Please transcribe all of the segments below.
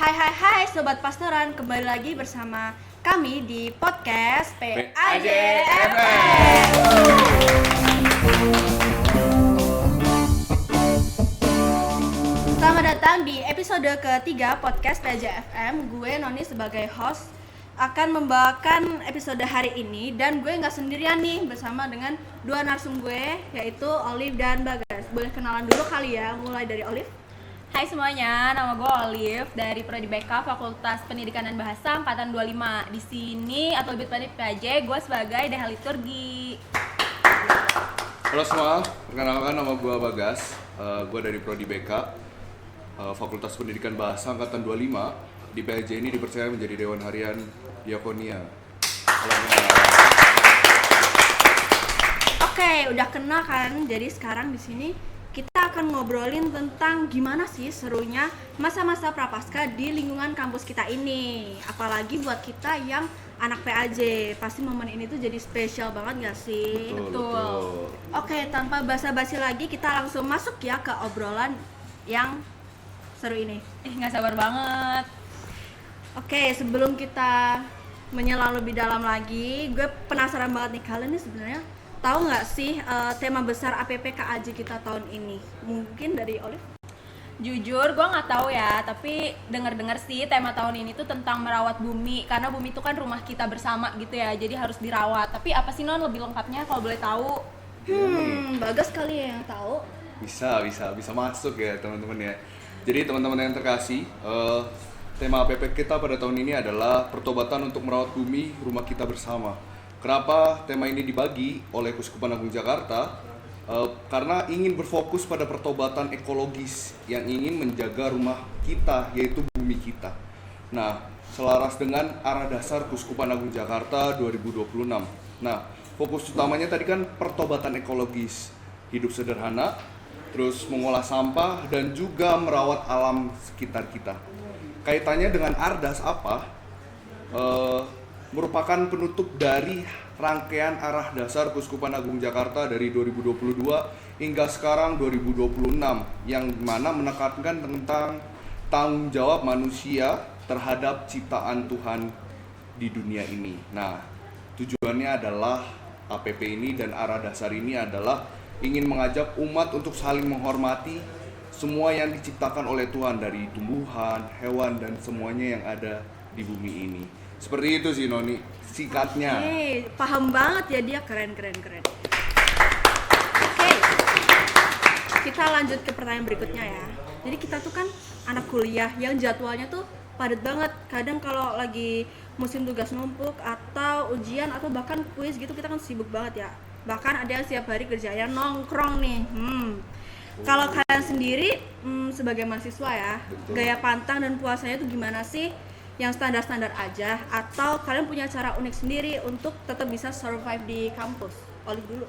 Hai Sobat Pastoran, kembali lagi bersama kami di podcast PAJ FM. Selamat datang di episode ketiga podcast PAJ FM. Gue Noni sebagai host akan membawakan episode hari ini, dan gue nggak sendirian nih, bersama dengan dua narsum gue, yaitu Olive dan Bagas. Boleh kenalan dulu kali ya, mulai dari Olive. Hai semuanya, nama gue Olive dari Prodi BK Fakultas Pendidikan dan Bahasa Angkatan 25. Di sini atau lebih tepatnya PAJ, gue sebagai DH Liturgi. Halo semua, perkenalkan nama gue Bagas. Gue dari Prodi BK Fakultas Pendidikan Bahasa Angkatan 25. Di PAJ ini dipercaya menjadi Dewan Harian Diakonia. Oke, udah kenal kan? Jadi sekarang di sini kita akan ngobrolin tentang gimana sih serunya masa-masa prapaskah di lingkungan kampus kita ini. Apalagi buat kita yang anak PAJ, pasti momen ini tuh jadi spesial banget gak sih? Betul. Oke, tanpa basa-basi lagi kita langsung masuk ya ke obrolan yang seru ini. Gak sabar banget. Oke, sebelum kita menyelam lebih dalam lagi, gue penasaran banget nih, kalian nih sebenarnya tahu nggak sih tema besar APPKAJ kita tahun ini? Mungkin dari Olive? Jujur gue nggak tahu ya, tapi dengar-dengar sih tema tahun ini tuh tentang merawat bumi, karena bumi itu kan rumah kita bersama gitu ya, jadi harus dirawat. Tapi apa sih Non lebih lengkapnya kalau boleh tahu? Bagas kali ya yang tahu. Bisa masuk ya teman-teman ya. Jadi teman-teman yang terkasih, tema APP kita pada tahun ini adalah pertobatan untuk merawat bumi, rumah kita bersama. Kenapa tema ini dibagi oleh Keuskupan Agung Jakarta? Karena ingin berfokus pada pertobatan ekologis yang ingin menjaga rumah kita, yaitu bumi kita. Nah, selaras dengan arah dasar Keuskupan Agung Jakarta 2026. Nah, fokus utamanya tadi kan pertobatan ekologis, hidup sederhana, terus mengolah sampah, dan juga merawat alam sekitar kita. Kaitannya dengan Ardas apa? Merupakan penutup dari rangkaian arah dasar Keuskupan Agung Jakarta dari 2022 hingga sekarang 2026, yang mana menekankan tentang tanggung jawab manusia terhadap ciptaan Tuhan di dunia ini. Nah, tujuannya adalah APP ini dan arah dasar ini adalah ingin mengajak umat untuk saling menghormati semua yang diciptakan oleh Tuhan, dari tumbuhan, hewan, dan semuanya yang ada di bumi ini. Seperti itu sih Noni, singkatnya. Paham banget ya dia, keren. Oke, kita lanjut ke pertanyaan berikutnya ya. Jadi kita tuh kan anak kuliah yang jadwalnya tuh padat banget. Kadang kalau lagi musim tugas numpuk atau ujian atau bahkan kuis gitu, kita kan sibuk banget ya. Bahkan ada yang setiap hari kerjanya nongkrong nih. Kalau kalian sendiri sebagai mahasiswa ya, Betul. Gaya pantang dan puasanya tuh gimana sih? Yang standar-standar aja atau kalian punya cara unik sendiri untuk tetap bisa survive di kampus? Olive dulu.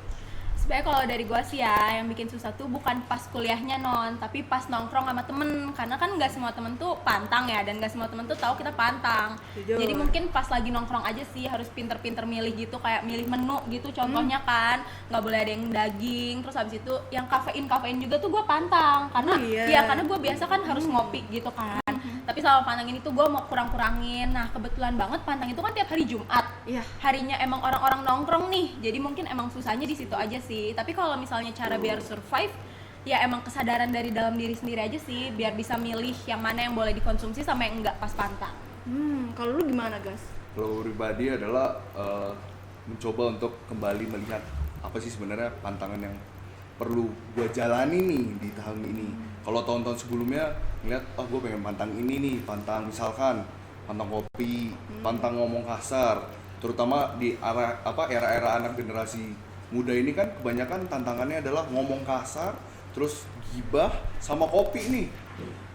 Sebenarnya kalau dari gue sih ya, yang bikin susah tuh bukan pas kuliahnya Non, tapi pas nongkrong sama temen. Karena kan nggak semua temen tuh pantang ya, dan nggak semua temen tuh tahu kita pantang. Jujur. Jadi mungkin pas lagi nongkrong aja sih harus pinter-pinter milih gitu, kayak milih menu gitu. Contohnya kan nggak boleh ada yang daging, terus habis itu yang kafein juga tuh gue pantang. Karena karena gue biasa kan harus ngopi gitu kan. Tapi selama pantang ini tuh gue mau kurang-kurangin. Nah kebetulan banget pantang itu kan tiap hari Jumat. Iya. Harinya emang orang-orang nongkrong nih, jadi mungkin emang susahnya di situ aja sih. Tapi kalau misalnya cara biar survive, ya emang kesadaran dari dalam diri sendiri aja sih, biar bisa milih yang mana yang boleh dikonsumsi sama yang enggak pas pantang. Kalau lu gimana, Gas? Kalau pribadi adalah mencoba untuk kembali melihat apa sih sebenarnya pantangan yang perlu gue jalani nih di tahun ini. Kalau tahun-tahun sebelumnya ngeliat, gue pengen pantang ini nih, pantang misalkan pantang kopi, pantang ngomong kasar, terutama di era-era anak generasi muda ini kan kebanyakan tantangannya adalah ngomong kasar, terus gibah sama kopi nih.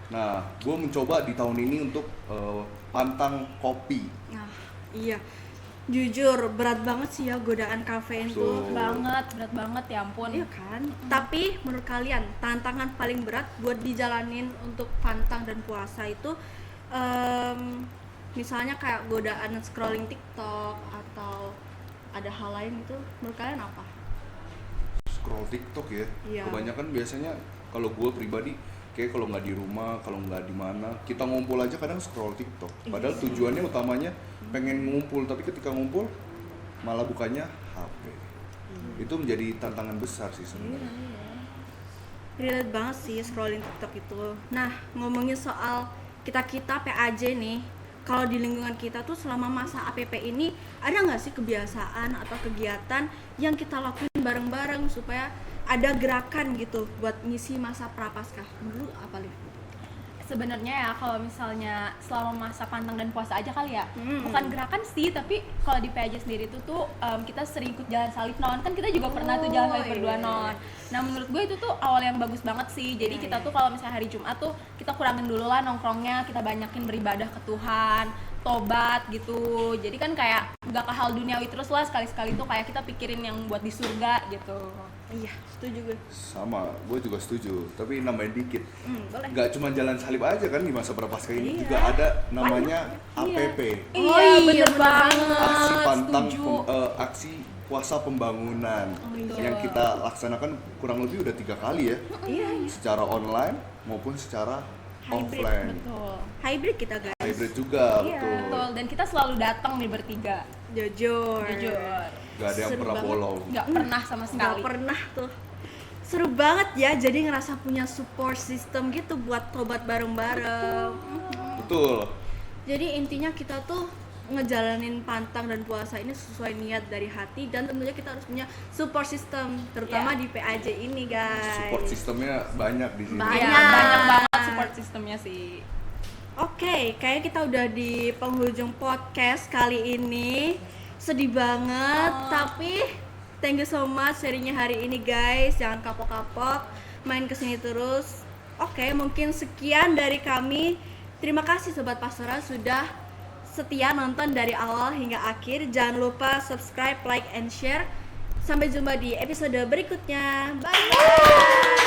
Nah, gue mencoba di tahun ini untuk pantang kopi. Nah, iya. Jujur, berat banget sih ya godaan kafein tuh. Berat banget ya ampun. Iya kan? Tapi menurut kalian, tantangan paling berat buat dijalanin untuk pantang dan puasa itu misalnya kayak godaan scrolling TikTok atau ada hal lain itu, menurut kalian apa? Scroll TikTok ya. Iya. Kebanyakan biasanya kalau gue pribadi Kayak kalau nggak di rumah, kalau nggak di mana, kita ngumpul aja kadang scroll TikTok. Padahal tujuannya utamanya pengen ngumpul, tapi ketika ngumpul malah bukannya HP. Itu menjadi tantangan besar sih sebenarnya. Relate banget sih scrolling TikTok itu. Nah, ngomongin soal kita-kita PAJ nih, kalau di lingkungan kita tuh selama masa APP ini ada nggak sih kebiasaan atau kegiatan yang kita lakuin bareng-bareng supaya ada gerakan gitu buat ngisi masa prapaskah? Dulu apa Liv? Sebenarnya ya kalau misalnya selama masa pantang dan puasa aja kali ya, bukan gerakan sih, tapi kalau di PAJ sendiri tuh kita sering ikut jalan salib non, kan kita juga pernah tuh jalan salib berdua non. Nah menurut gue itu tuh awal yang bagus banget sih. Jadi kita tuh kalau misalnya hari Jumat tuh kita kurangin dulu lah nongkrongnya, kita banyakin beribadah ke Tuhan, tobat gitu. Jadi kan kayak gak ke hal duniawi terus lah, sekali-sekali tuh kayak kita pikirin yang buat di surga gitu. Iya, setuju gue. Sama, gue juga setuju. Tapi nambahin dikit. Boleh. Gak cuma jalan salib aja kan di masa prapaskah ini, juga ada namanya APP. Iya, bener banget. Aksi pantang setuju. aksi puasa pembangunan yang kita laksanakan kurang lebih udah 3 kali ya. Iya. Secara online maupun secara Hybrid, offline. Betul. Hybrid kita guys. Hybrid juga, Iya. betul. Betul, dan kita selalu datang nih bertiga. Jujur. Gak ada yang Seru pernah banget. bolong. Nggak pernah sama Nggak sekali. pernah tuh. Seru banget ya, jadi ngerasa punya support system gitu buat tobat bareng-bareng. Betul. Jadi intinya kita tuh ngejalanin pantang dan puasa ini sesuai niat dari hati, dan tentunya kita harus punya support system terutama di PAJ ini guys. Support sistemnya banyak di sini. Banyak. Iya, banyak banget support sistemnya sih. Oke, kayaknya kita udah di penghujung podcast kali ini. Sedih banget, tapi thank you so much sharingnya hari ini guys. Jangan kapok-kapok, main kesini terus. Oke, mungkin sekian dari kami. Terima kasih Sobat Pastoral sudah setia nonton dari awal hingga akhir. Jangan lupa subscribe, like, and share. Sampai jumpa di episode berikutnya. Bye!